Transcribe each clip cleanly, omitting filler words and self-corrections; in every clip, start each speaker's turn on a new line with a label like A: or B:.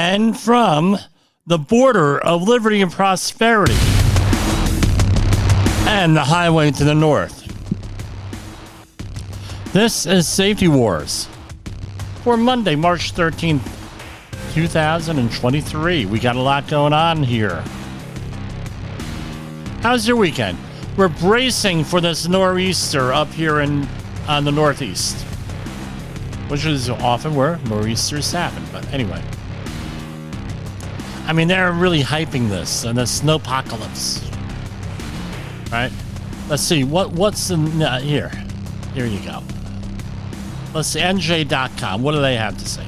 A: and from the border of liberty and prosperity and the highway to the north. This is Safety Wars for Monday, March 13th, 2023. We got a lot going on here. How's your weekend? We're bracing for this nor'easter up here on the northeast, which is often where nor'easters happen. But anyway, I mean, they're really hyping this and the snowpocalypse, right? Let's see what's in here. Here you go. Let's see, NJ.com. What do they have to say?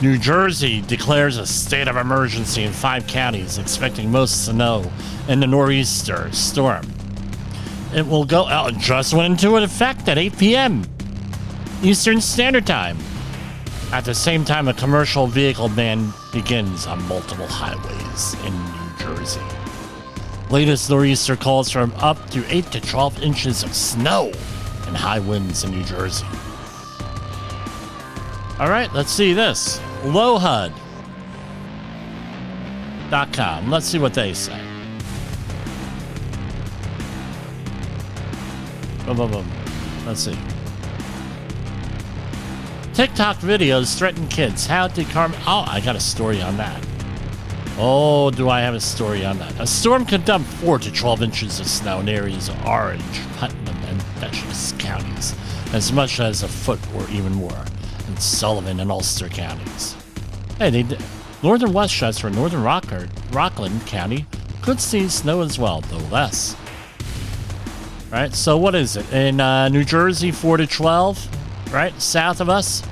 A: New Jersey declares a state of emergency in 5 counties, expecting most snow in the nor'easter storm. It will go out. Just went into effect at 8 p.m. Eastern Standard Time. At the same time, a commercial vehicle ban begins on multiple highways in New Jersey. Latest nor'easter calls for up to 8 to 12 inches of snow and high winds in New Jersey. All right, let's see this. LowHUD.com. Let's see what they say. Boom, boom, boom. Let's see. TikTok videos threaten kids. How did Carmen... Oh, I got a story on that. Oh, do I have a story on that? A storm could dump 4 to 12 inches of snow in areas of Orange, Putnam, and Dutchess counties, as much as a foot or even more in Sullivan and Ulster counties. Hey, northern Westchester and northern Rockland County could see snow as well, though less. Right, so what is it? In New Jersey, 4 to 12, right? South of us,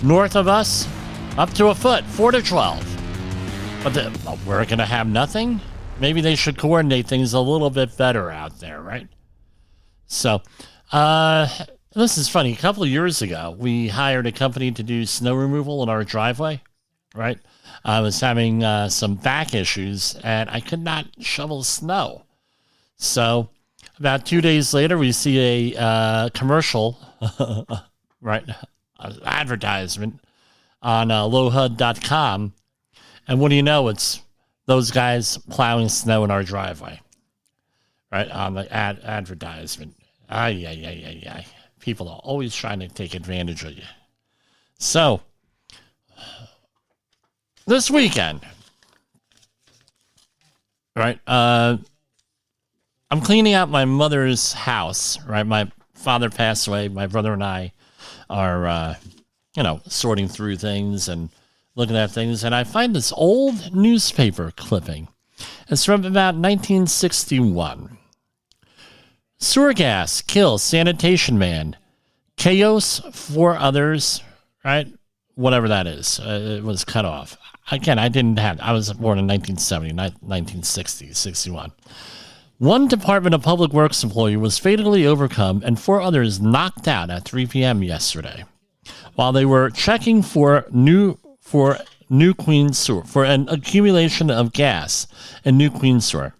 A: north of us, up to a foot, 4 to 12. But we're going to have nothing? Maybe they should coordinate things a little bit better out there, right? So, this is funny. A couple of years ago, we hired a company to do snow removal in our driveway, right? I was having some back issues, and I could not shovel snow. So, about 2 days later, we see a commercial, right, advertisement on lowhud.com. And what do you know? It's those guys plowing snow in our driveway, right, on the advertisement. Ay. People are always trying to take advantage of you. So, this weekend, right, I'm cleaning out my mother's house, right? My father passed away. My brother and I are, sorting through things and looking at things. And I find this old newspaper clipping. It's from about 1961. Sewer gas kills sanitation man. Chaos 4 others, right? Whatever that is. It was cut off. Again, I was born in 1970, not 1960, 61. One Department of Public Works employee was fatally overcome and 4 others knocked out at 3 p.m. yesterday while they were checking for New Queens Sewer, for an accumulation of gas in New Queens Sewer.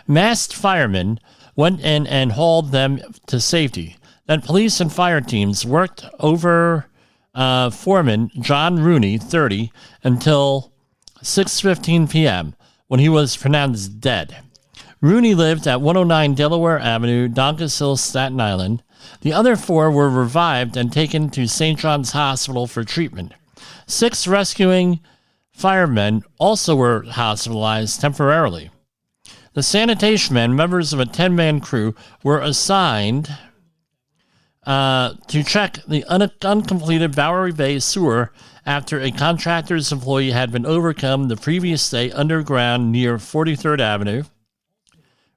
A: Masked firemen went in and hauled them to safety. Then police and fire teams worked over foreman John Rooney, 30, until 6:15 p.m. when he was pronounced dead. Rooney lived at 109 Delaware Avenue, Doncas Hill, Staten Island. The other 4 were revived and taken to St. John's Hospital for treatment. 6 rescuing firemen also were hospitalized temporarily. The sanitation men, members of a 10-man crew, were assigned to check the uncompleted Bowery Bay sewer after a contractor's employee had been overcome the previous day underground near 43rd Avenue.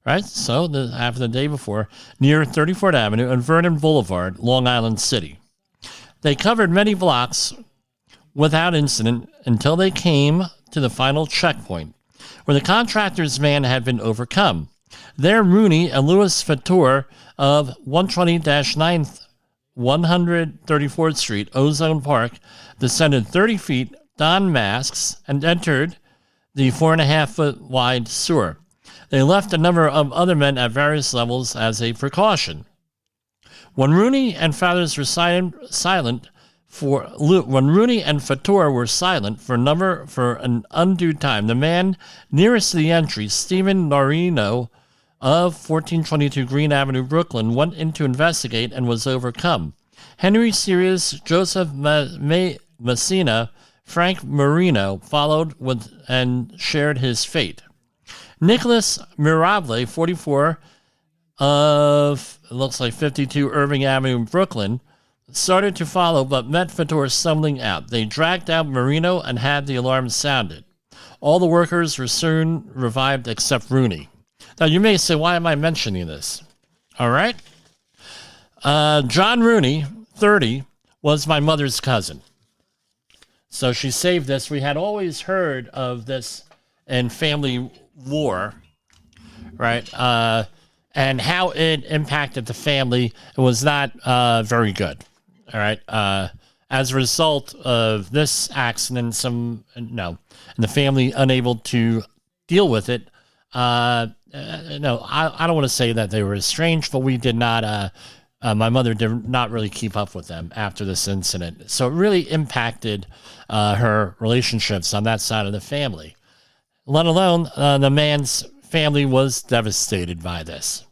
A: Right, so after the day before, near 34th Avenue and Vernon Boulevard, Long Island City. They covered many blocks without incident until they came to the final checkpoint, where the contractor's van had been overcome. There, Rooney and Louis Fator of 120-9th 134th Street, Ozone Park, descended 30 feet, donned masks, and entered the 4.5-foot wide sewer. They left a number of other men at various levels as a precaution. When Rooney and Fathers were silent, when Rooney and Fator were silent for an undue time, the man nearest to the entry, Stephen Norino of 1422 Green Avenue, Brooklyn, went in to investigate and was overcome. Henry Sirius, Joseph Messina, Frank Marino followed with and shared his fate. Nicholas Mirable, 44, of, it looks like 52 Irving Avenue, Brooklyn, started to follow but met Fator stumbling out. They dragged out Marino and had the alarm sounded. All the workers were soon revived except Rooney. Now you may say, why am I mentioning this? All right. John Rooney, 30, was my mother's cousin. So she saved this. We had always heard of this in family lore, right? And how it impacted the family. It was not very good. All right. As a result of this accident, and the family unable to deal with it. I don't want to say that they were estranged, but we did not. My mother did not really keep up with them after this incident. So it really impacted her relationships on that side of the family. Let alone the man's family was devastated by this.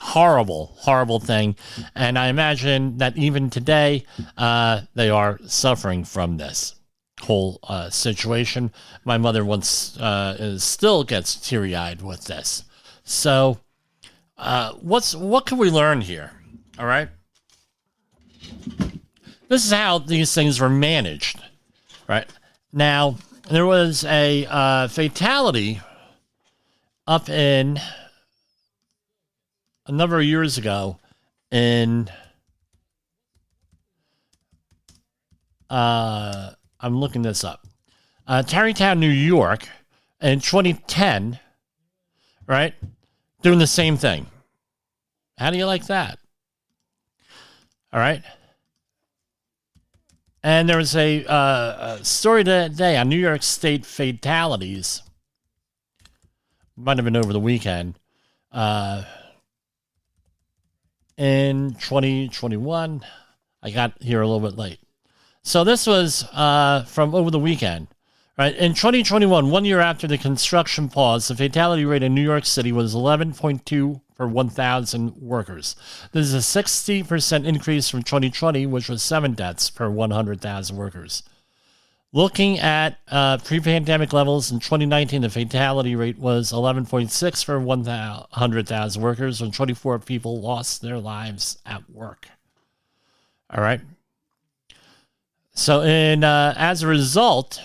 A: Horrible, horrible thing. And I imagine that even today, they are suffering from this whole situation. My mother still gets teary-eyed with this. So what can we learn here? All right. This is how these things were managed, right? Now, there was a fatality up in a number of years ago in, I'm looking this up, Tarrytown, New York, in 2010, right? Doing the same thing. How do you like that? All right. And there was a story today on New York State fatalities. Might have been over the weekend. In 2021. I got here a little bit late. So this was from over the weekend. Right. In 2021, 1 year after the construction pause, the fatality rate in New York City was 11.2 per 1,000 workers. This is a 60% increase from 2020, which was 7 deaths per 100,000 workers. Looking at pre-pandemic levels in 2019, the fatality rate was 11.6 per 100,000 workers when 24 people lost their lives at work. All right. So as a result,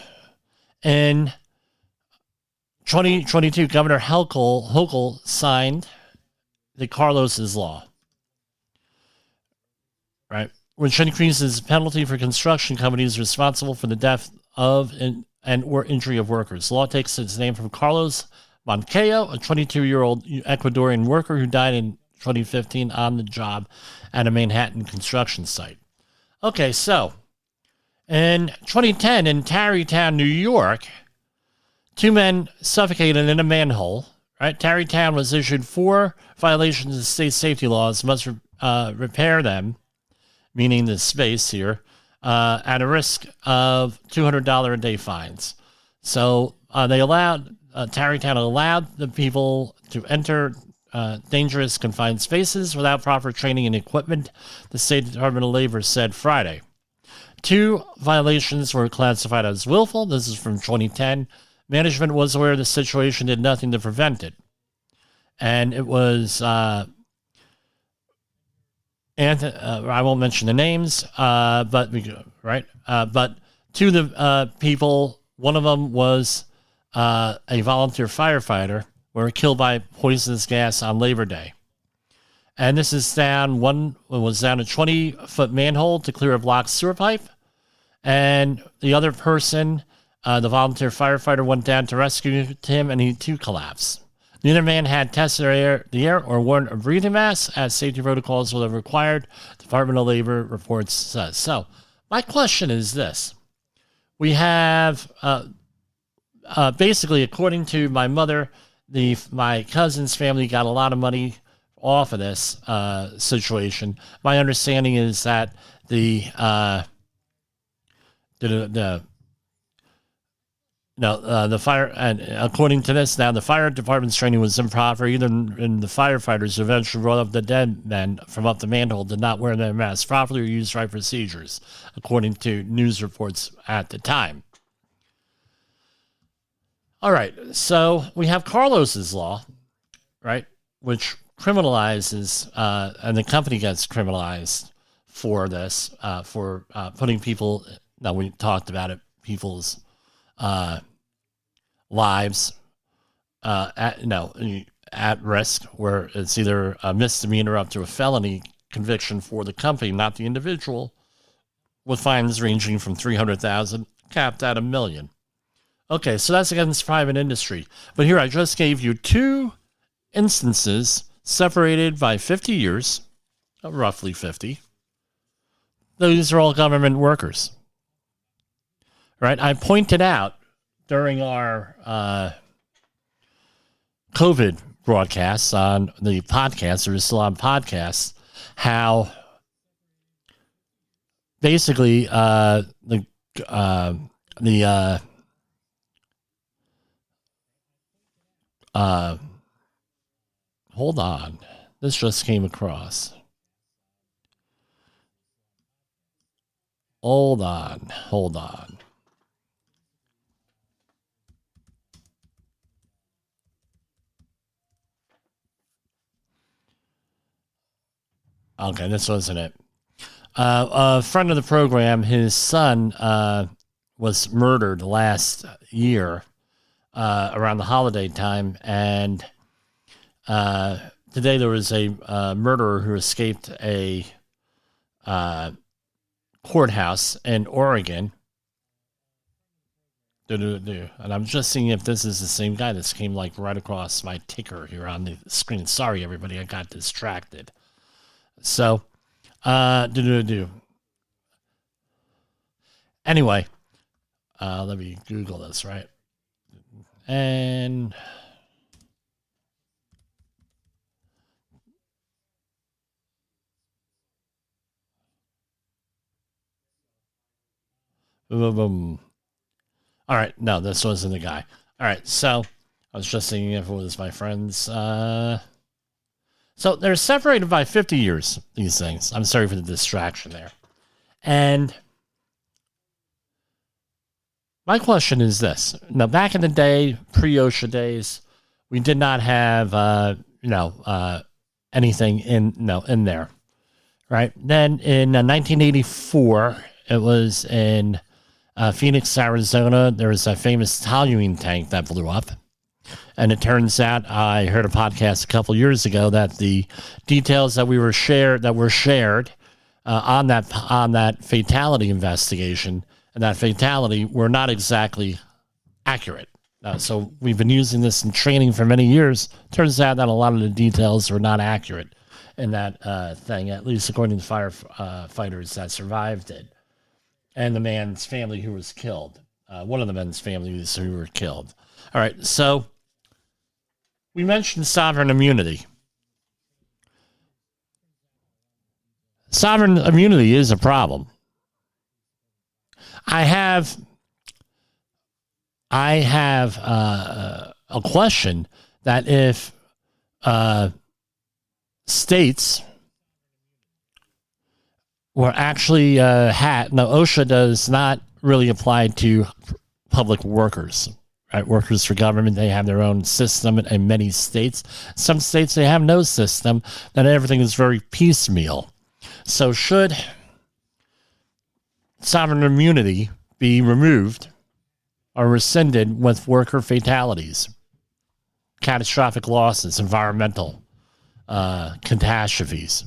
A: in 2022, Governor Hochul signed the Carlos's Law, right, which increases penalty for construction companies responsible for the death of and or injury of workers. The law takes its name from Carlos Moncayo, a 22-year-old Ecuadorian worker who died in 2015 on the job at a Manhattan construction site. Okay, so in 2010 in Tarrytown, New York, 2 men suffocated in a manhole. Right, Tarrytown was issued 4 violations of state safety laws, must repair them, meaning the space here, at a risk of $200 a day fines. So Tarrytown allowed the people to enter dangerous confined spaces without proper training and equipment, the State Department of Labor said Friday. 2 violations were classified as willful. This is from 2010. Management was aware of the situation, did nothing to prevent it. And it was, I won't mention the names, but 2 of the people, one of them was a volunteer firefighter, were killed by poisonous gas on Labor Day. And this is one was down a 20-foot manhole to clear a blocked sewer pipe. And the other person, the volunteer firefighter, went down to rescue him, and he too collapsed. Neither man had tested the air or worn a breathing mask, as safety protocols will have required, Department of Labor reports says. So my question is this. We have, basically, according to my mother, my cousin's family got a lot of money off of this situation. My understanding is that the the fire, and according to this, now the fire department's training was improper. Even the firefighters who eventually brought up the dead men from up the manhole did not wear their masks properly or use right procedures, according to news reports at the time. All right, so we have Carlos's law, right, which criminalizes, and the company gets criminalized for this, for putting people, now we talked about it, people's lives at risk, where it's either a misdemeanor up to a felony conviction for the company, not the individual, with fines ranging from $300,000 capped at $1 million. Okay, so that's against private industry. But here I just gave you two instances separated by 50 years, roughly 50. These are all government workers. Right? I pointed out during our COVID broadcasts on the podcast, or still on podcasts, how basically hold on. This just came across. Hold on. Okay, this wasn't it. A friend of the program, his son was murdered last year around the holiday time, and today there was a murderer who escaped a courthouse in Oregon. And I'm just seeing if this is the same guy. This came like right across my ticker here on the screen. Sorry, everybody, I got distracted. So, anyway, let me Google this, right? And boom. All right, no, this wasn't the guy. All right, so I was just thinking if it was my friends. So they're separated by 50 years, these things. I'm sorry for the distraction there. And my question is this. Now, back in the day, pre-OSHA days, we did not have, anything in there, right? Then in 1984, it was in Phoenix, Arizona. There was a famous toluene tank that blew up. And it turns out, I heard a podcast a couple years ago that the details that were shared on that fatality investigation and that fatality were not exactly accurate. So we've been using this in training for many years. Turns out that a lot of the details were not accurate in that thing, at least according to firefighters that survived it, and the man's family who was killed. One of the men's families who were killed. All right, so we mentioned sovereign immunity. Sovereign immunity is a problem. I have a question that if states were actually OSHA does not really apply to public workers. Right, workers for government, they have their own system in many states. Some states, they have no system, and everything is very piecemeal. So should sovereign immunity be removed or rescinded with worker fatalities, catastrophic losses, environmental catastrophes?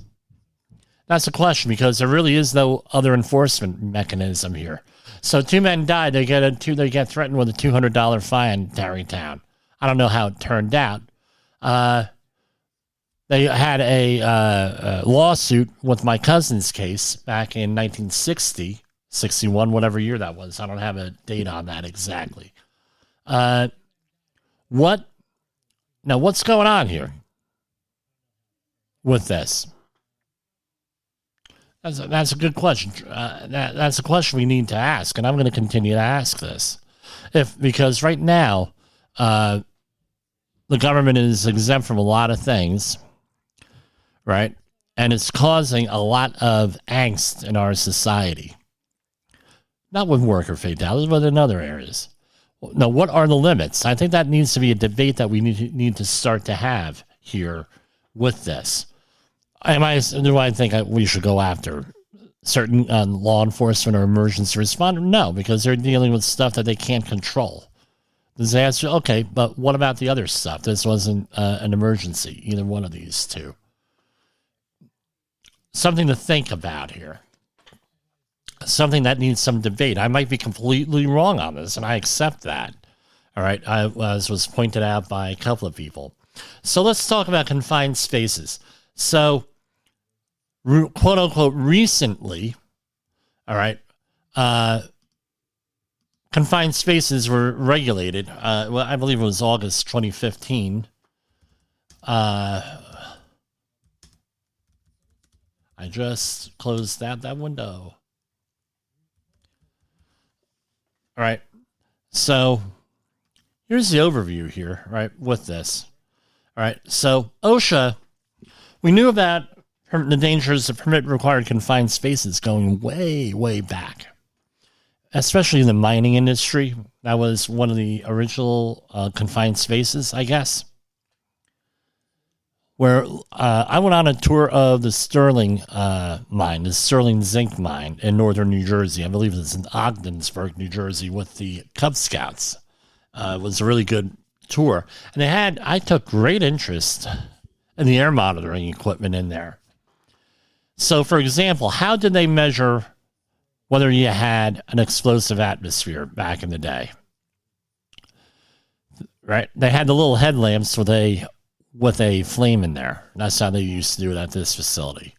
A: That's a question, because there really is no other enforcement mechanism here. So two men died. They get threatened with a $200 fine in Tarrytown. I don't know how it turned out. They had a lawsuit with my cousin's case back in 1960, 61, whatever year that was. I don't have a date on that exactly. What's going on here with this? That's a good question. That's a question we need to ask, and I'm going to continue to ask this, because right now, the government is exempt from a lot of things, right? And it's causing a lot of angst in our society. Not with worker fatalities, but in other areas. Now, what are the limits? I think that needs to be a debate that we need to start to have here with this. Do I think we should go after certain law enforcement or emergency responder? No, because they're dealing with stuff that they can't control. Disaster, okay, but what about the other stuff? This wasn't an emergency, either one of these two. Something to think about here. Something that needs some debate. I might be completely wrong on this, and I accept that. All right, as was pointed out by a couple of people. So let's talk about confined spaces. So, quote unquote, recently, all right, confined spaces were regulated. Well, I believe it was August 2015. I just closed that window. All right. So here's the overview here, right, with this. All right. So OSHA, we knew about the dangers of permit required confined spaces going way, way back, especially in the mining industry. That was one of the original confined spaces, I guess, where I went on a tour of the Sterling mine, the Sterling zinc mine in northern New Jersey. I believe it's in Ogdensburg, New Jersey, with the Cub Scouts. It was a really good tour. And I took great interest in the air monitoring equipment in there. So, for example, how did they measure whether you had an explosive atmosphere back in the day? Right? They had the little headlamps with a flame in there. That's how they used to do it at this facility.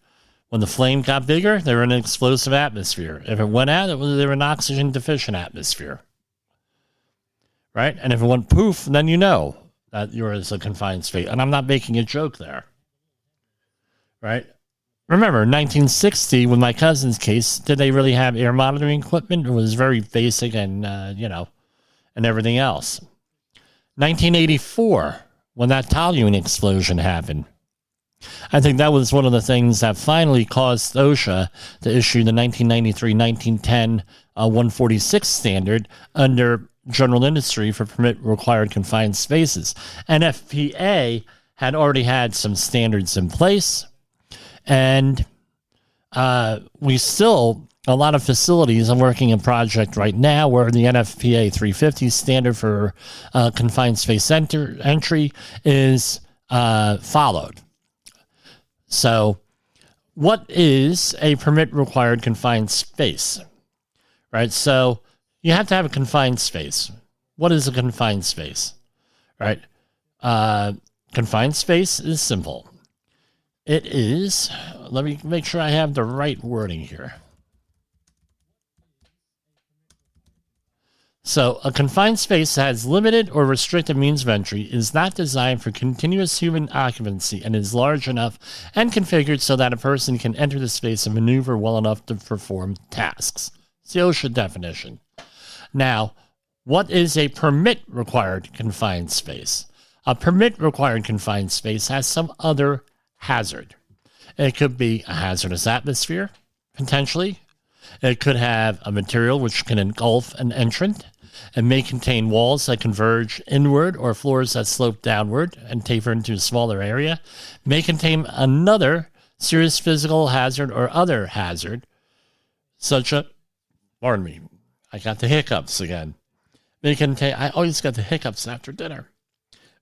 A: When the flame got bigger, they were in an explosive atmosphere. If it went out, they were in an oxygen deficient atmosphere. Right? And if it went poof, then you know that you're in a confined space. And I'm not making a joke there. Right? Remember, 1960, with my cousin's case, did they really have air monitoring equipment? It was very basic and, and everything else. 1984, when that toluene explosion happened, I think that was one of the things that finally caused OSHA to issue the 1993-1910 146 standard under general industry for permit required confined spaces. NFPA had already had some standards in place, and we still, a lot of facilities, I'm working a project right now where the NFPA 350 standard for confined space entry is followed. So what is a permit required confined space? Right? So you have to have a confined space. What is a confined space? Right? Confined space is simple. It is, let me make sure I have the right wording here. So, a confined space that has limited or restricted means of entry is not designed for continuous human occupancy and is large enough and configured so that a person can enter the space and maneuver well enough to perform tasks. It's the OSHA definition. Now, what is a permit required confined space? A permit required confined space has some other hazard. It could be a hazardous atmosphere, potentially. It could have a material which can engulf an entrant. It may contain walls that converge inward or floors that slope downward and taper into a smaller area. It may contain another serious physical hazard or other hazard, pardon me, I got the hiccups again. I always got the hiccups after dinner.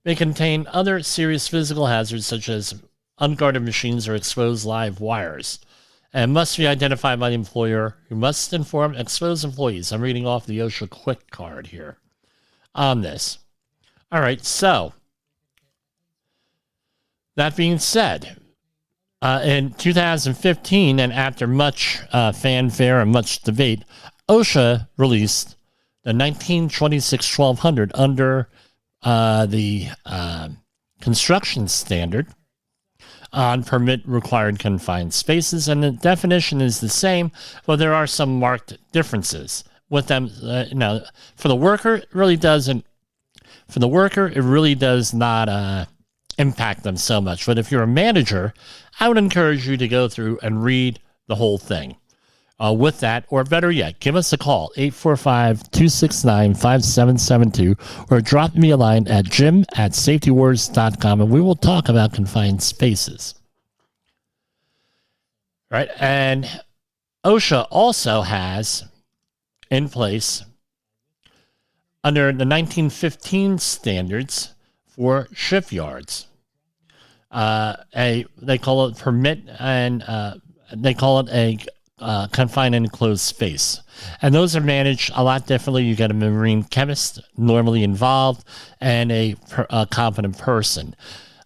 A: May contain other serious physical hazards such as unguarded machines or exposed live wires, and must be identified by the employer, who must inform exposed employees. I'm reading off the OSHA quick card here on this. All right, so that being said, in 2015, and after much fanfare and much debate, OSHA released the 1926-1200 under the construction standard on permit required confined spaces, and the definition is the same, but there are some marked differences with them. For the worker, it really doesn't. For the worker, it really does not impact them so much. But if you're a manager, I would encourage you to go through and read the whole thing. With that, or better yet, give us a call, 845-269-5772, or drop me a line at jim@safetywars.com, and we will talk about confined spaces. Right? And OSHA also has in place, under the 1915 standards for shipyards, they call it permit, and they call it a confined and enclosed space. And those are managed a lot differently. You get a marine chemist normally involved and a competent person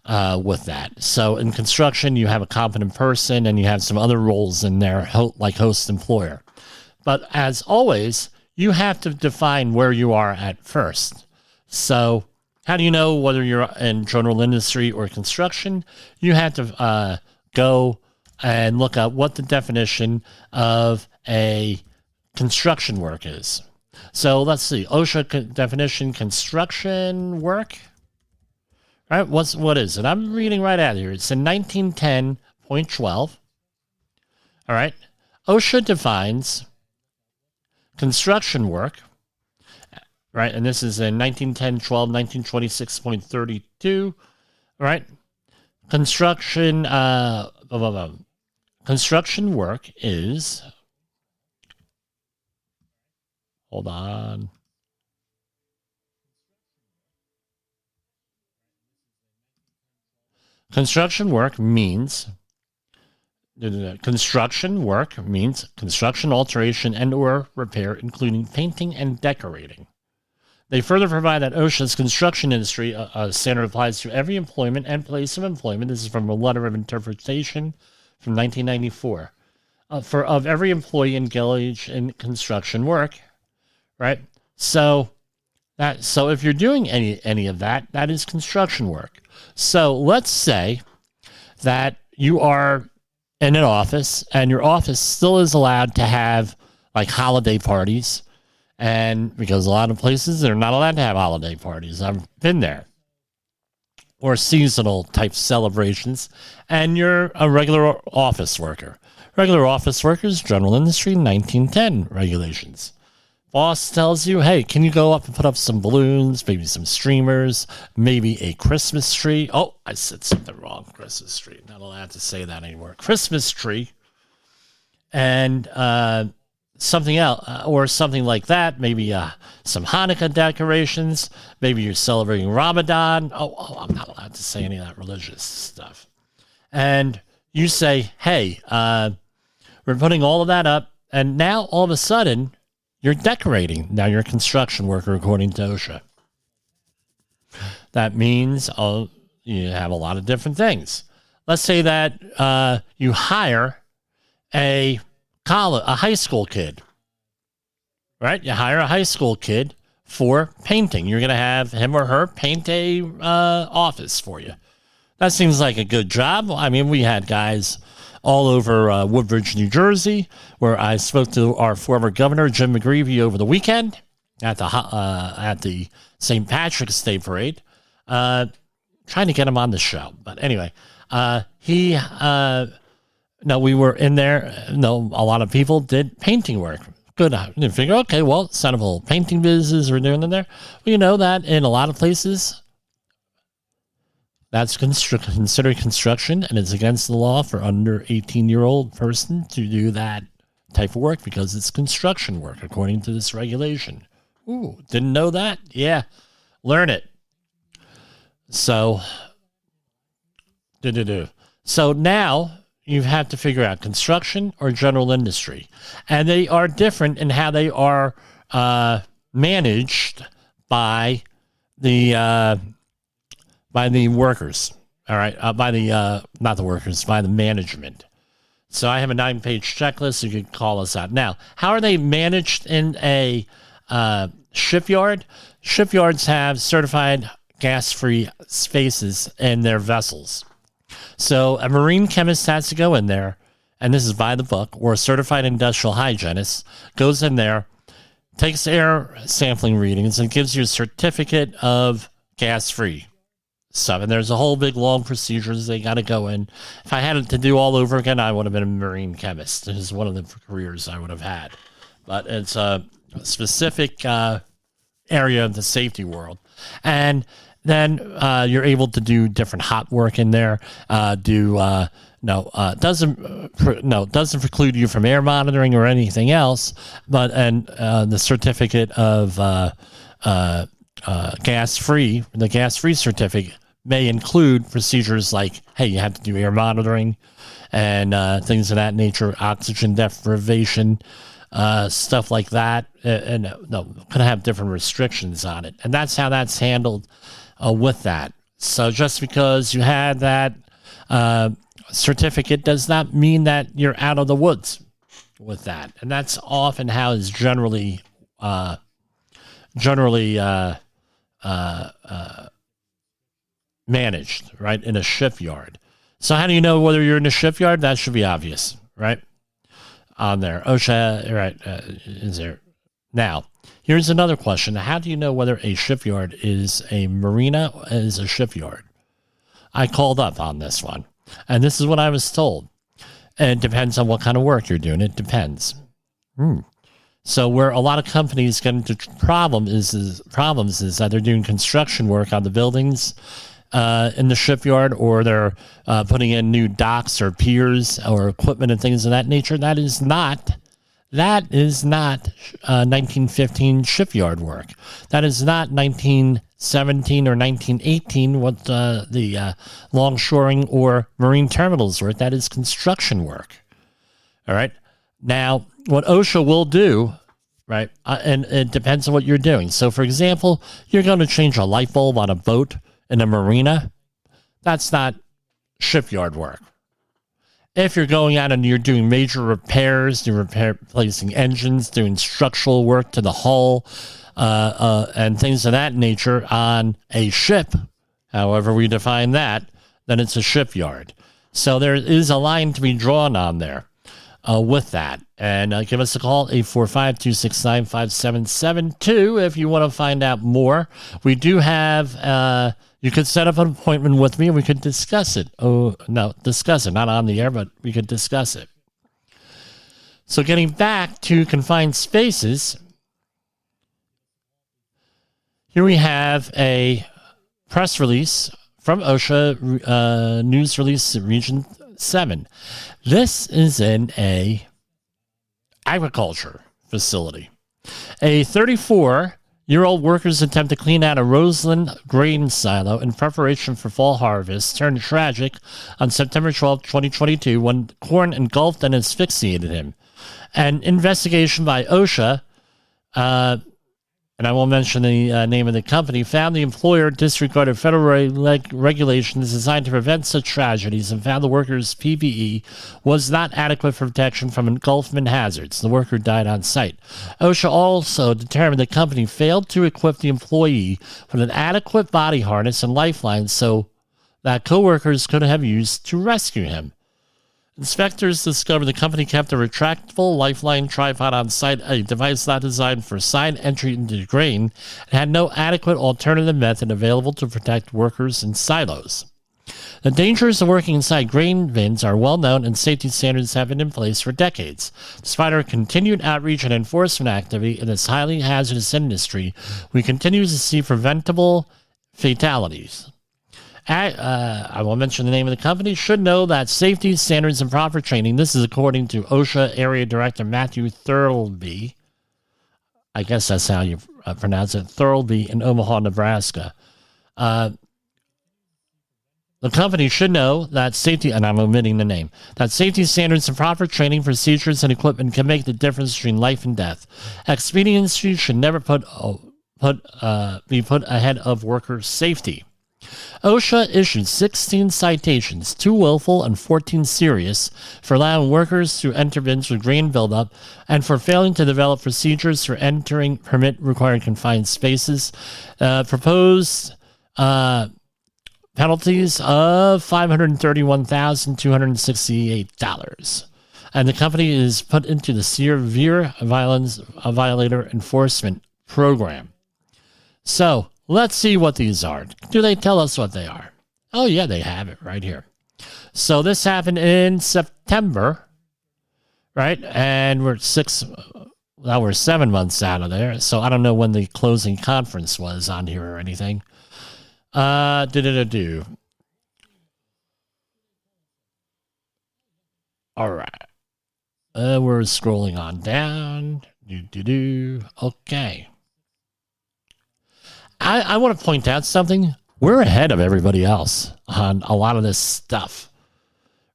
A: with that. So in construction, you have a competent person and you have some other roles in there, like host employer. But as always, you have to define where you are at first. So how do you know whether you're in general industry or construction? You have to go and look up what the definition of a construction work is. So let's see, OSHA definition, construction work. All right, what is it? I'm reading right out here. It's in 1910.12. All right, OSHA defines construction work, right, and this is in 1910.12, 1926.32. All right, construction. Construction work is, hold on. Construction work means construction, alteration, and or repair, including painting and decorating. They further provide that OSHA's construction industry standard applies to every employment and place of employment. This is from a letter of interpretation from 1994, of every employee engaged in construction work, right? So if you're doing any of that, that is construction work. So let's say that you are in an office and your office still is allowed to have like holiday parties, and because a lot of places they're not allowed to have holiday parties. I've been there. Or seasonal type celebrations, and you're a regular office worker. Regular office workers, general industry, 1910 regulations. Boss tells you, hey, can you go up and put up some balloons, maybe some streamers, maybe a Christmas tree? Oh, I said something wrong. Christmas tree. Not allowed to say that anymore. Christmas tree. And something else, or something like that. Maybe some Hanukkah decorations. Maybe you're celebrating Ramadan. Oh, I'm not allowed to say any of that religious stuff. And you say, hey, we're putting all of that up, and now all of a sudden you're decorating. Now you're a construction worker according to OSHA. That means you have a lot of different things. Let's say that you hire a high school kid, right? You hire a high school kid for painting. You're going to have him or her paint a office for you. That seems like a good job. I mean, we had guys all over Woodbridge, New Jersey, where I spoke to our former governor, Jim McGreevey, over the weekend at the St. Patrick's Day Parade, trying to get him on the show. But anyway, we were in there. A lot of people did painting work. Good. You figure, okay, well, son of a painting business we're doing in there. Well, you know that in a lot of places, that's considered construction, and it's against the law for under 18-year-old person to do that type of work because it's construction work according to this regulation. Ooh, didn't know that? Yeah, learn it. So now you have to figure out construction or general industry, and they are different in how they are managed by the workers. All right, by the management. So I have a 9-page checklist. You can call us out. Now, how are they managed in a shipyard? Shipyards have certified gas-free spaces in their vessels. So a marine chemist has to go in there, and this is by the book, or a certified industrial hygienist goes in there, takes air sampling readings, and gives you a certificate of gas-free stuff. And there's a whole big long procedures they got to go in. If I had it to do all over again, I would have been a marine chemist. This is one of the careers I would have had. But it's a specific area of the safety world. And then you're able to do different hot work in there. Doesn't preclude you from air monitoring or anything else. But the certificate of gas-free, the gas-free certificate may include procedures like, hey, you have to do air monitoring and things of that nature, oxygen deprivation, stuff like that. Going to have different restrictions on it. And that's how that's handled with that. So just because you had that certificate does not mean that you're out of the woods with that. And that's often how it's generally managed, right, in a shipyard. So how do you know whether you're in a shipyard? That should be obvious, right, on there. OSHA, right, is there. Now, here's another question. How do you know whether a shipyard is a marina, is a shipyard? I called up on this one, and this is what I was told. And it depends on what kind of work you're doing. It depends. So where a lot of companies get into problems is that they're doing construction work on the buildings in the shipyard, or they're putting in new docks or piers or equipment and things of that nature. That is not 1915 shipyard work. That is not 1917 or 1918 what the longshoring or marine terminals work. That is construction work. All right. Now, what OSHA will do, right, and it depends on what you're doing. So, for example, you're going to change a light bulb on a boat in a marina. That's not shipyard work. If you're going out and you're doing major repairs, you're replacing engines, doing structural work to the hull, and things of that nature on a ship, however we define that, then it's a shipyard. So there is a line to be drawn on there with that. And give us a call, 845-269-5772, if you want to find out more. We do have... you could set up an appointment with me and we could discuss it. Discuss it. Not on the air, but we could discuss it. So getting back to confined spaces, here we have a press release from OSHA, news release Region 7. This is in a agriculture facility. A 34-year-old worker's attempt to clean out a Roseland grain silo in preparation for fall harvest turned tragic on September 12, 2022, when corn engulfed and asphyxiated him. An investigation by OSHA, and I won't mention the name of the company, found the employer disregarded federal regulations designed to prevent such tragedies and found the worker's PPE was not adequate for protection from engulfment hazards. The worker died on site. OSHA also determined the company failed to equip the employee with an adequate body harness and lifeline so that coworkers could have used to rescue him. Inspectors discovered the company kept a retractable lifeline tripod on site, a device not designed for side entry into the grain, and had no adequate alternative method available to protect workers in silos. The dangers of working inside grain bins are well known, and safety standards have been in place for decades. Despite our continued outreach and enforcement activity in this highly hazardous industry, we continue to see preventable fatalities. I won't mention the name of the company, should know that safety standards and proper training, this is according to OSHA Area Director Matthew Thurlby, I guess that's how you pronounce it, Thurlby in Omaha, Nebraska. The company should know that safety, and I'm omitting the name, that safety standards and proper training, procedures, and equipment can make the difference between life and death. Expediency should never be put ahead of worker safety. OSHA issued 16 citations, 2 willful and 14 serious, for allowing workers to enter bins with grain buildup and for failing to develop procedures for entering permit-required confined spaces. Proposed penalties of $531,268. And the company is put into the severe violator enforcement program. So let's see what these are. Do they tell us what they are? Oh, yeah, they have it right here. So this happened in September, right? And we're 7 months out of there. So I don't know when the closing conference was on here or anything. All right. We're scrolling on down. Okay. I want to point out something. We're ahead of everybody else on a lot of this stuff.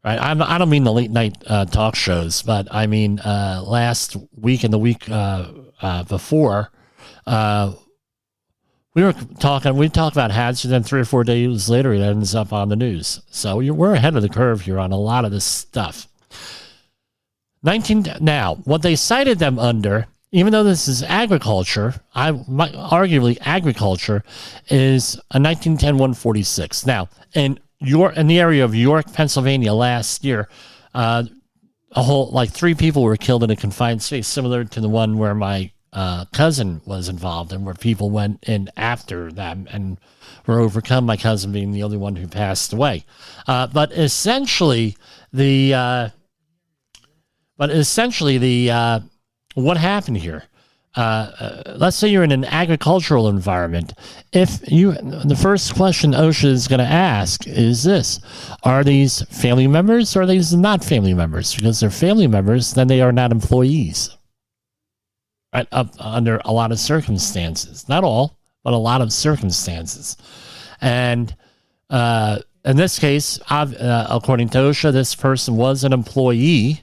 A: Right? I don't mean the late night talk shows, but I mean last week and the week before, we talked about hazards, and then 3 or 4 days later, it ends up on the news. So we're ahead of the curve here on a lot of this stuff. Now, what they cited them under, even though this is agriculture, arguably agriculture, is a 1910-146. Now, in the area of York, Pennsylvania, last year, a whole 3 people were killed in a confined space, similar to the one where my cousin was involved in, where people went in after them and were overcome. My cousin being the only one who passed away. But essentially, what happened here? Let's say you're in an agricultural environment. The first question OSHA is going to ask is this: are these family members or are these not family members? Because they're family members, then they are not employees. Right? Under a lot of circumstances, not all, but a lot of circumstances, and in this case, according to OSHA, this person was an employee.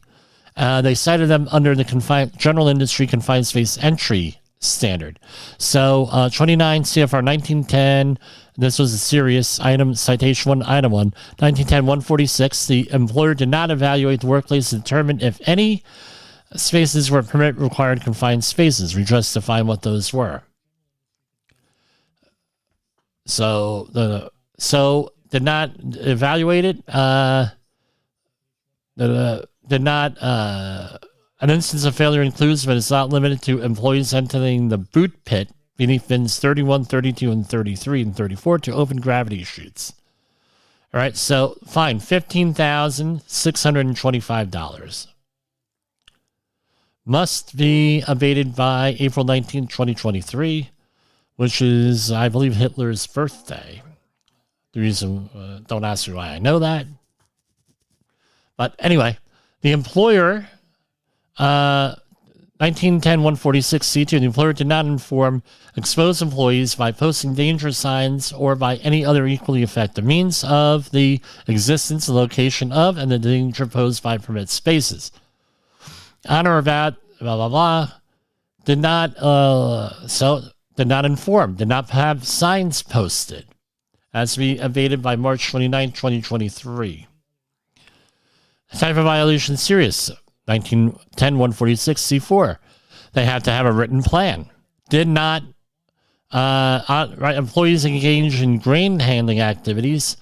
A: They cited them under the General Industry Confined Space Entry Standard. So 29 CFR 1910, this was a serious item, citation 1, item 1, 1910-146. The employer did not evaluate the workplace to determine if any spaces were permit required confined spaces. We just defined what those were. So did not evaluate it. An instance of failure includes, but is not limited to, employees entering the boot pit beneath bins 31, 32, and 33, and 34 to open gravity chutes. All right, so fine, $15,625. Must be abated by April 19, 2023, which is, I believe, Hitler's birthday. The reason, don't ask me why I know that. But anyway, the employer, 1910-146C2, the employer did not inform exposed employees by posting danger signs or by any other equally effective means of the existence, the location of, and the danger posed by permit spaces. On or about, blah, blah, blah, did not inform, did not have signs posted. Has to be abated by March 29, 2023. Type of violation serious, 1910-146C4. They have to have a written plan. Did not, employees engaged in grain handling activities,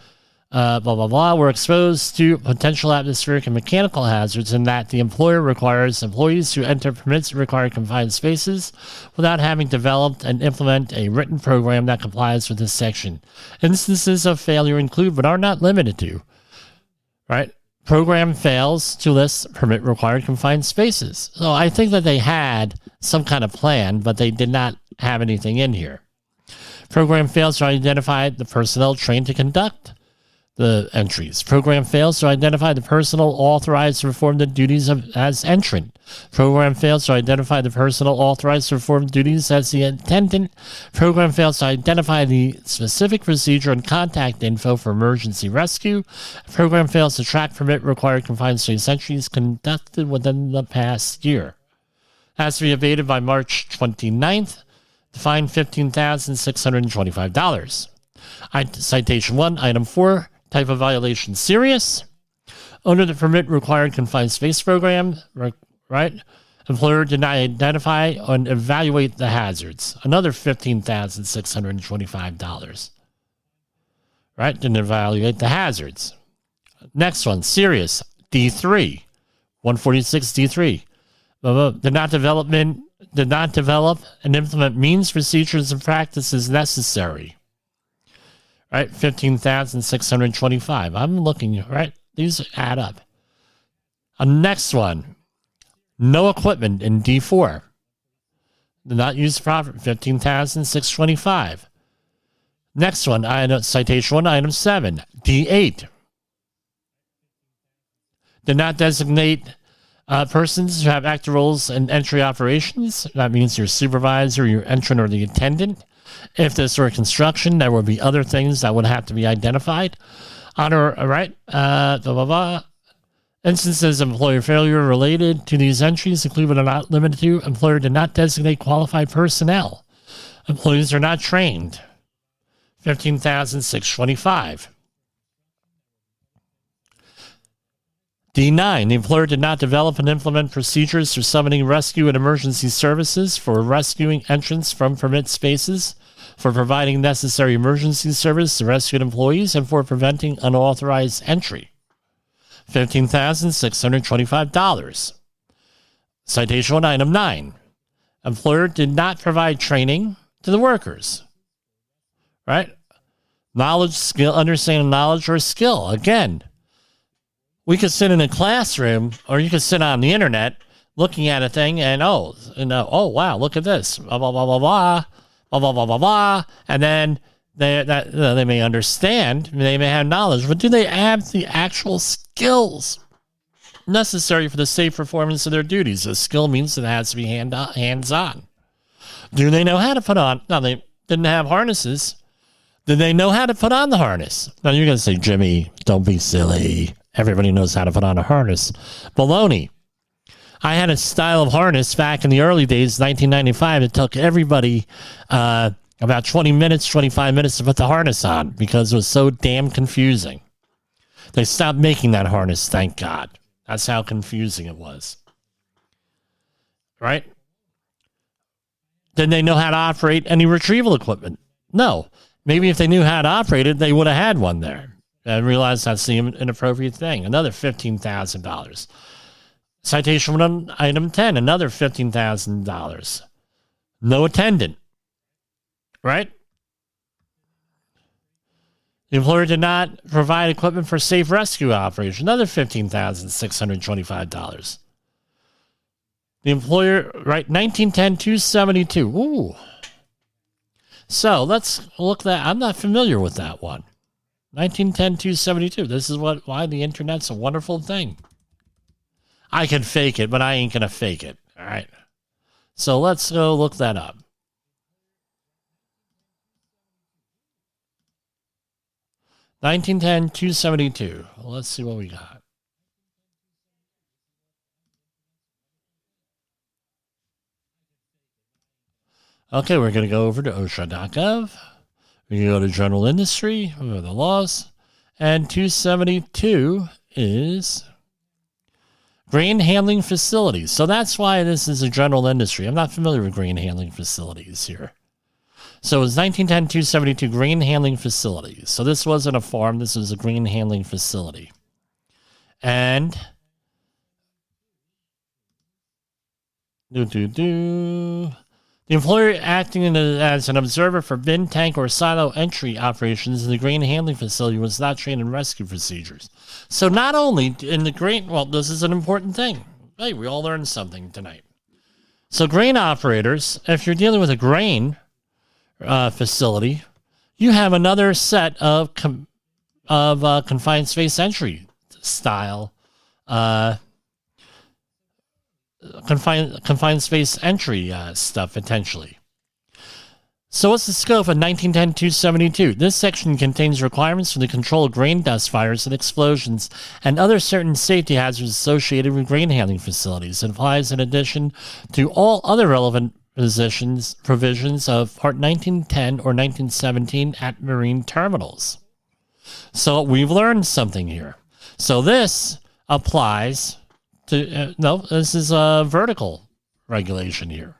A: blah, blah, blah, were exposed to potential atmospheric and mechanical hazards, in that the employer requires employees to enter permits to require confined spaces without having developed and implement a written program that complies with this section. Instances of failure include, but are not limited to, right? Program fails to list permit required confined spaces. So I think that they had some kind of plan, but they did not have anything in here. Program fails to identify the personnel trained to conduct the entries. Program fails to identify the personnel authorized to perform the duties as entrant. Program fails to identify the personnel authorized to perform duties as the attendant. Program fails to identify the specific procedure and contact info for emergency rescue. Program fails to track permit required confined space entries conducted within the past year. Has to be abated by March 29th. Fine $15,625. Citation 1, item 4. Type of violation serious. Under the permit required confined space program, right? Employer did not identify and evaluate the hazards. Another $15,625. right? Didn't evaluate the hazards. Next one, serious, D3, 146 D3. Did not develop and implement means, procedures, and practices necessary. Right, 15,625. I'm looking, right? These add up. Next one, no equipment in D4. Did not use proper, 15,625. Next one, citation 1, item 7, D8. Did not designate persons who have active roles in entry operations. That means your supervisor, your entrant, or the attendant. If this were construction, there would be other things that would have to be identified. Instances of employer failure related to these entries include but are not limited to: employer did not designate qualified personnel. Employees are not trained. 15,625. D9, the employer did not develop and implement procedures for summoning rescue and emergency services, for rescuing entrants from permit spaces, for providing necessary emergency service to rescued employees, and for preventing unauthorized entry. $15,625. Citation 1, item 9. Employer did not provide training to the workers. Right? Knowledge, skill, understanding knowledge or skill. Again, we could sit in a classroom, or you could sit on the internet looking at a thing and, oh wow, look at this, blah, blah, blah, blah, blah, blah, blah, blah, blah, blah. And then they may understand, they may have knowledge, but do they have the actual skills necessary for the safe performance of their duties? A skill means it has to be hands-on. Do they know how to put on? Now, they didn't have harnesses. Did they know how to put on the harness? Now, you're going to say, Jimmy, don't be silly. Everybody knows how to put on a harness. Baloney. I had a style of harness back in the early days, 1995. It took everybody about 20 minutes, 25 minutes to put the harness on because it was so damn confusing. They stopped making that harness, thank God. That's how confusing it was. Right? Did they know how to operate any retrieval equipment? No. Maybe if they knew how to operate it, they would have had one there. And realized that's the inappropriate thing. Another $15,000. Citation 1, item 10, another $15,000. No attendant. Right? The employer did not provide equipment for safe rescue operation. Another $15,625. The employer, right, 1910-272. Ooh. So let's look that. I'm not familiar with that one. 1910-272. This is why the internet's a wonderful thing. I can fake it, but I ain't going to fake it. All right. So let's go look that up. $1910-272. Let's see what we got. Okay, we're going to go over to OSHA.gov. We can go to general industry, the laws, and 272 is grain handling facilities. So that's why this is a general industry. I'm not familiar with grain handling facilities here. So it was 1910-272 grain handling facilities. So this wasn't a farm. This was a grain handling facility. And the employer acting as an observer for bin, tank, or silo entry operations in the grain handling facility was not trained in rescue procedures. So not only in the grain, well, this is an important thing. Hey, we all learned something tonight. So grain operators, if you're dealing with a grain facility, you have another set of confined space entry style confined space entry stuff, potentially. So what's the scope of 1910-272? This section contains requirements for the control of grain dust fires and explosions and other certain safety hazards associated with grain handling facilities. It applies in addition to all other relevant provisions of Part 1910 or 1917 at marine terminals. So we've learned something here. So this applies to, no, this is a vertical regulation here.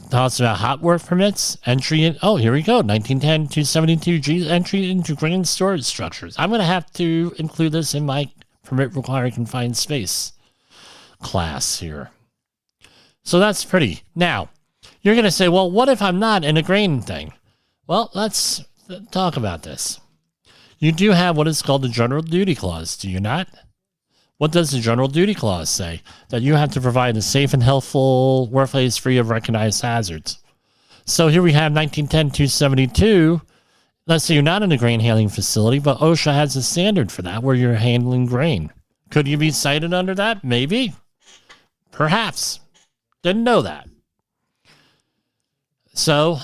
A: Talks about hot work permits, entry in, oh, here we go, 1910-272G, entry into grain storage structures. I'm going to have to include this in my permit required confined space class here. So that's pretty. Now, you're going to say, well, what if I'm not in a grain thing? Well, let's talk about this. You do have what is called the General Duty Clause, do you not? What does the General Duty Clause say? That you have to provide a safe and healthful workplace free of recognized hazards. So here we have 1910-272. Let's say you're not in a grain handling facility, but OSHA has a standard for that where you're handling grain. Could you be cited under that? Maybe. Perhaps. Didn't know that. So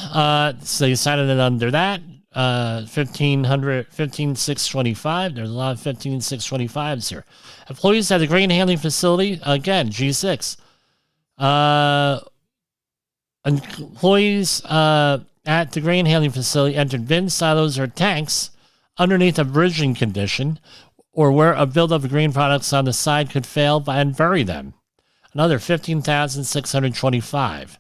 A: you cited it under that. 15625. There's a lot of 15625s here. Employees at the grain handling facility, again, G6. Employees at the grain handling facility entered bins, silos, or tanks underneath a bridging condition or where a buildup of grain products on the side could fail and bury them. Another 15,625.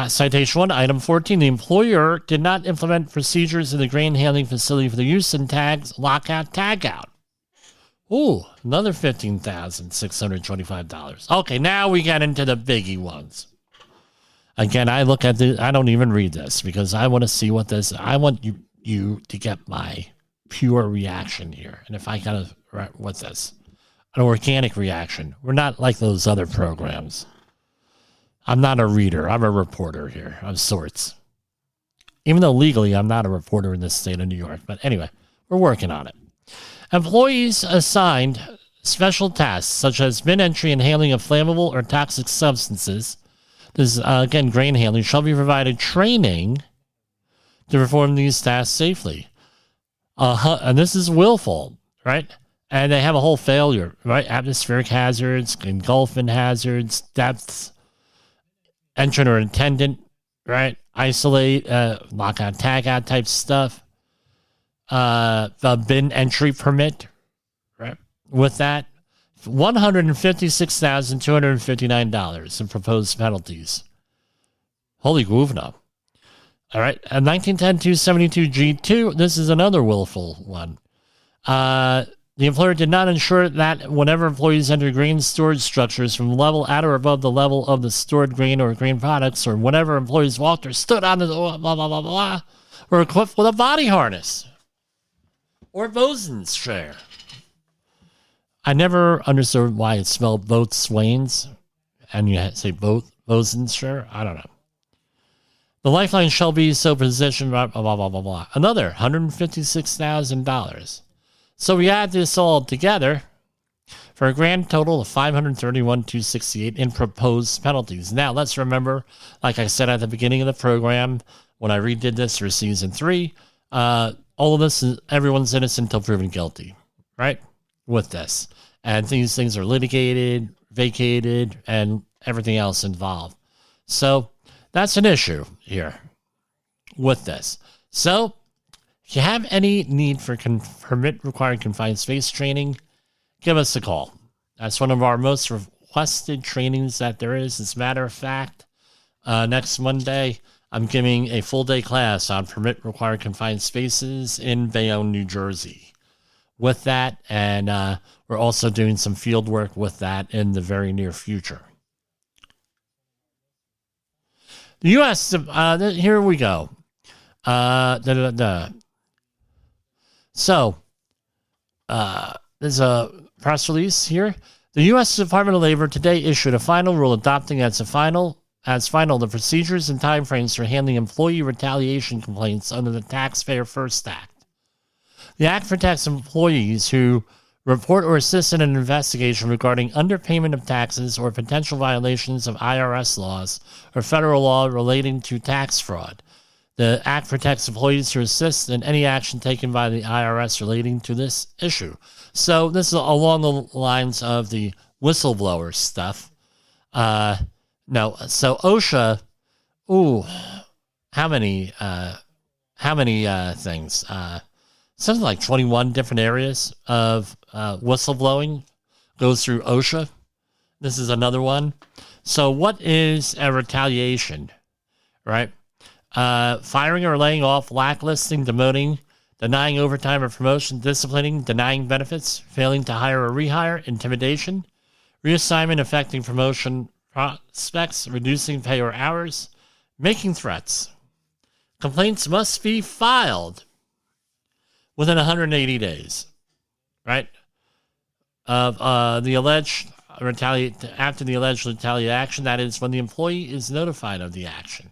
A: Citation 1, item 14. The employer did not implement procedures in the grain handling facility for the use in tags, lockout, tagout. Ooh, another $15,625. Okay, now we get into the biggie ones. Again, I look at I don't even read this because I want to see what this, I want you to get my pure reaction here. And if I kind of, what's this? An organic reaction. We're not like those other programs. I'm not a reader. I'm a reporter here of sorts. Even though legally I'm not a reporter in the state of New York. But anyway, we're working on it. Employees assigned special tasks such as bin entry and handling of flammable or toxic substances. This is, again, grain handling, shall be provided training to perform these tasks safely. And this is willful, right? And they have a whole failure, right? Atmospheric hazards, engulfment hazards, depths, entrant or attendant, right? Isolate, lockout, tagout type stuff. The bin entry permit, right? With that, $156,259 in proposed penalties. Holy Guvna. All right. And 1910-272G2, this is another willful one. The employer did not ensure that whenever employees enter grain storage structures from level at or above the level of the stored grain or grain products, or whenever employees walked or stood on the blah, blah, blah, blah, were equipped with a body harness or bosun's chair. I never understood why it's spelled boatswains and you say bosun's chair. I don't know. The lifeline shall be so positioned, blah, blah, blah, blah, blah. Another $156,000. So we add this all together for a grand total of $531,268 in proposed penalties. Now, let's remember, like I said at the beginning of the program, when I redid this for season 3, all of this, everyone's innocent until proven guilty, right? With this. And these things are litigated, vacated, and everything else involved. So that's an issue here with this. So if you have any need for permit required confined space training, give us a call. That's one of our most requested trainings that there is. As a matter of fact, next Monday, I'm giving a full day class on permit required confined spaces in Bayonne, New Jersey. With that, and we're also doing some field work with that in the very near future. The U.S., here we go. So, there's a press release here. The U.S. Department of Labor today issued a final rule adopting as final the procedures and timeframes for handling employee retaliation complaints under the Taxpayer First Act. The Act protects employees who report or assist in an investigation regarding underpayment of taxes or potential violations of IRS laws or federal law relating to tax fraud. The Act protects employees who assist in any action taken by the IRS relating to this issue. So this is along the lines of the whistleblower stuff. So OSHA, how many things? Something like 21 different areas of whistleblowing goes through OSHA. This is another one. So what is a retaliation, right? Firing or laying off, blacklisting, demoting, denying overtime or promotion, disciplining, denying benefits, failing to hire or rehire, intimidation, reassignment affecting promotion prospects, reducing pay or hours, making threats. Complaints must be filed within 180 days, right? Of the alleged after the alleged retaliatory action, that is when the employee is notified of the action.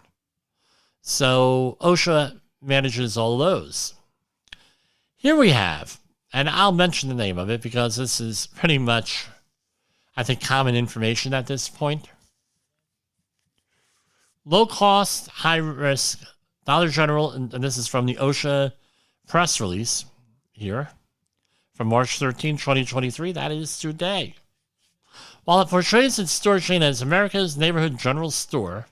A: So OSHA manages all those. Here we have, and I'll mention the name of it because this is pretty much, I think, common information at this point. Low cost, high risk, Dollar General, and this is from the OSHA press release here from March 13, 2023. That is today. While it portrays its store chain as America's neighborhood general store,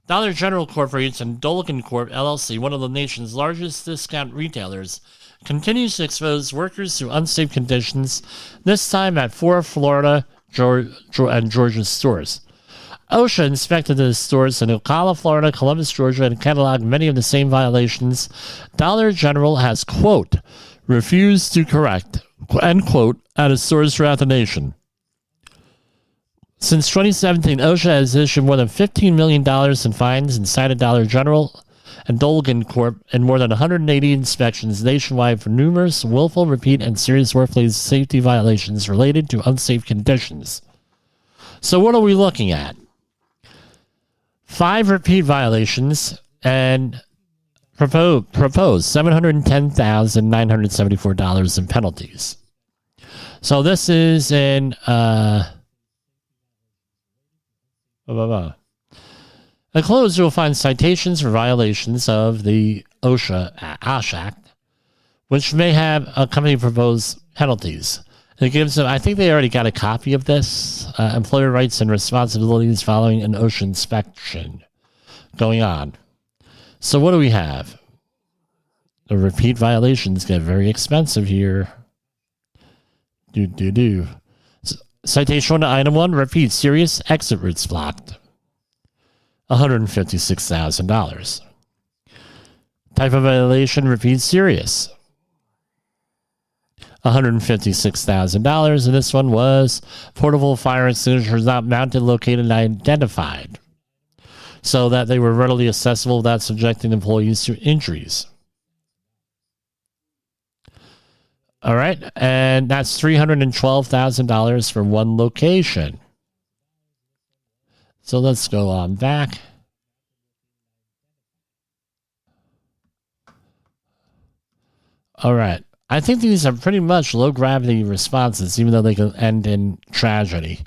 A: Dollar General Corporation and Dolgan Corp. LLC, one of the nation's largest discount retailers, continues to expose workers to unsafe conditions, this time at 4 Florida and Georgia stores. OSHA inspected the stores in Ocala, Florida, Columbus, Georgia, and cataloged many of the same violations. Dollar General has, quote, refused to correct, end quote, at its stores throughout the nation. Since 2017, OSHA has issued more than $15 million in fines and cited Dollar General and Dolgan Corp. in more than 180 inspections nationwide for numerous willful, repeat, and serious workplace safety violations related to unsafe conditions. So what are we looking at? 5 repeat violations and proposed $710,974 in penalties. So this is in enclosed, you'll find citations for violations of the OSHA Act, which may have accompanying proposed penalties. It gives them, I think they already got a copy of this, employer rights and responsibilities following an OSHA inspection going on. So what do we have? The repeat violations get very expensive here. Citation to item 1, repeat serious exit routes blocked. $156,000. Type of violation, repeat serious. $156,000, and this one was portable fire extinguishers not mounted, located, and identified so that they were readily accessible without subjecting employees to injuries. All right, and that's $312,000 for one location. So let's go on back. All right. I think these are pretty much low-gravity responses, even though they can end in tragedy,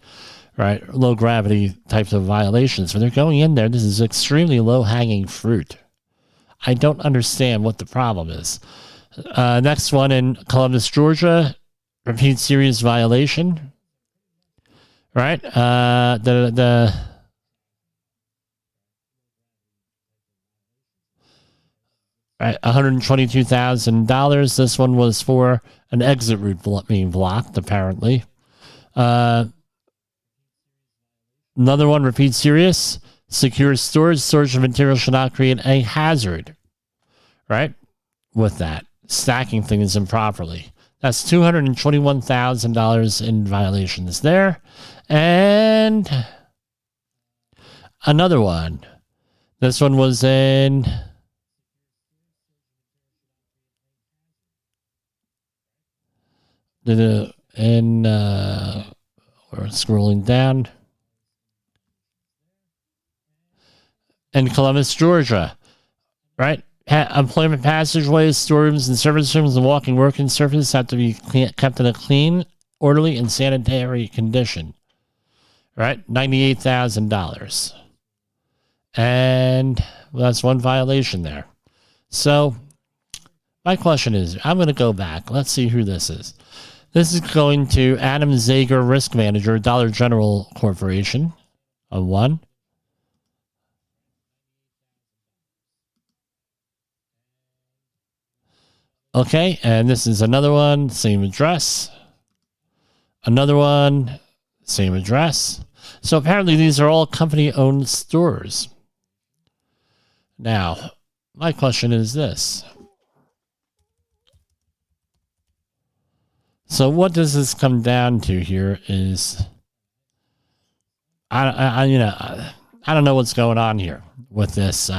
A: right? Low-gravity types of violations. When they're going in there, this is extremely low-hanging fruit. I don't understand what the problem is. Next one in Columbus, Georgia, repeat serious violation, right? Right, $122,000. This one was for an exit route being blocked, apparently. Another one, repeat serious. Secure storage. Storage of material should not create a hazard. Right? With that. Stacking things improperly. That's $221,000 in violations there. And another one. This one was in... we're scrolling down. In Columbus, Georgia, right? Employment passageways, storerooms, and service rooms and walking working surfaces have to be kept in a clean, orderly, and sanitary condition, right? $98,000. And that's one violation there. So my question is, I'm going to go back. Let's see who this is. This is going to Adam Zager, Risk Manager, Dollar General Corporation, a 1. Okay, and this is another one, same address. Another one, same address. So apparently these are all company-owned stores. Now, my question is this. So what does this come down to here is, I don't know what's going on here with this,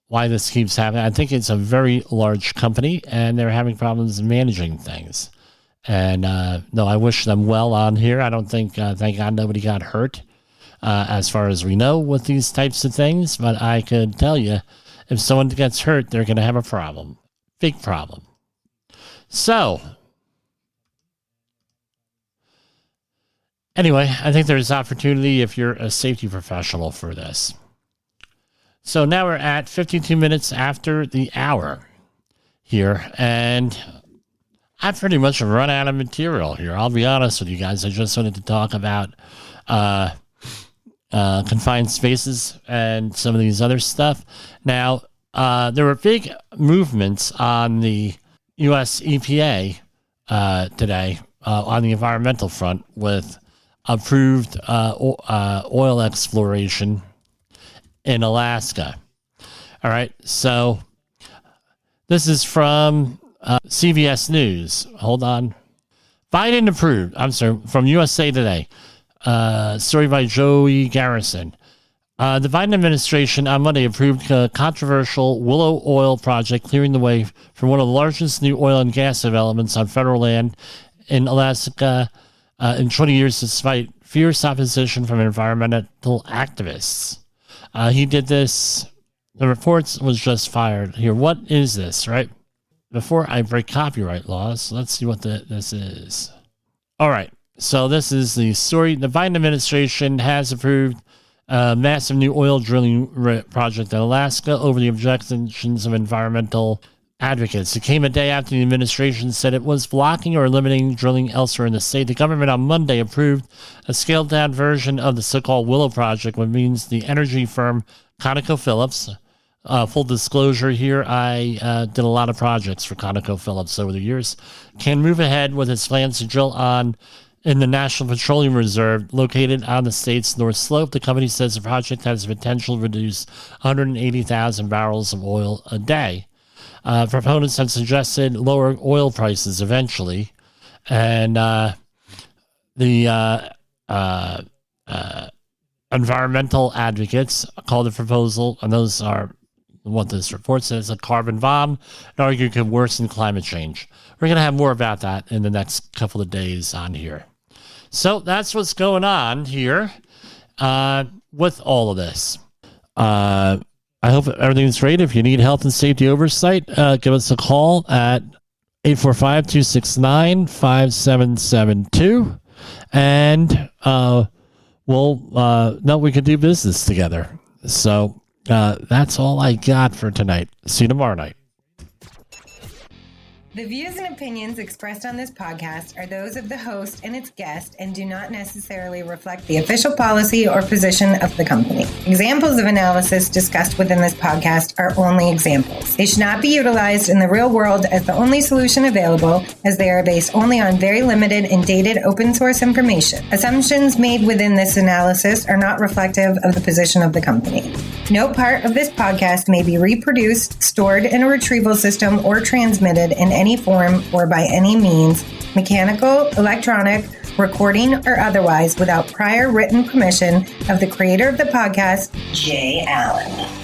A: why this keeps happening. I think it's a very large company, and they're having problems managing things. And no, I wish them well on here. I don't think, thank God, nobody got hurt, as far as we know, with these types of things. But I could tell you, if someone gets hurt, they're going to have a problem. Big problem. So, anyway, I think there's opportunity if you're a safety professional for this. So now we're at 52 minutes after the hour here, and I've pretty much run out of material here. I'll be honest with you guys. I just wanted to talk about confined spaces and some of these other stuff. Now, there were big movements on the U.S. EPA today on the environmental front with approved oil exploration in Alaska. All right, so this is from CBS News. Hold on. Biden approved. I'm sorry, from USA Today. Story by Joey Garrison. The Biden administration on Monday approved a controversial Willow Oil project, clearing the way for one of the largest new oil and gas developments on federal land in Alaska in 20 years, despite fierce opposition from environmental activists. He did this. The reports was just fired. Here, what is this, right? Before I break copyright laws, let's see what this is. All right. So this is the story. The Biden administration has approved a massive new oil drilling project in Alaska over the objections of environmental advocates. It came a day after the administration said it was blocking or limiting drilling elsewhere in the state. The government on Monday approved a scaled-down version of the so-called Willow Project, which means the energy firm ConocoPhillips. Full disclosure here, I did a lot of projects for ConocoPhillips over the years. Can move ahead with its plans to drill in the National Petroleum Reserve located on the state's North Slope. The company says the project has the potential to reduce 180,000 barrels of oil a day. Proponents have suggested lower oil prices eventually, and the environmental advocates call the proposal, and those are what this report says, a carbon bomb, and argue it could worsen climate change. We're going to have more about that in the next couple of days on here. So that's what's going on here with all of this. I hope everything's great. If you need health and safety oversight, give us a call at 845-269-5772, and we'll know we can do business together. So that's all I got for tonight. See you tomorrow night.
B: The views and opinions expressed on this podcast are those of the host and its guest and do not necessarily reflect the official policy or position of the company. Examples of analysis discussed within this podcast are only examples. They should not be utilized in the real world as the only solution available, as they are based only on very limited and dated open source information. Assumptions made within this analysis are not reflective of the position of the company. No part of this podcast may be reproduced, stored in a retrieval system, or transmitted in any form or by any means, mechanical, electronic, recording, or otherwise, without prior written permission of the creator of the podcast, Jay Allen.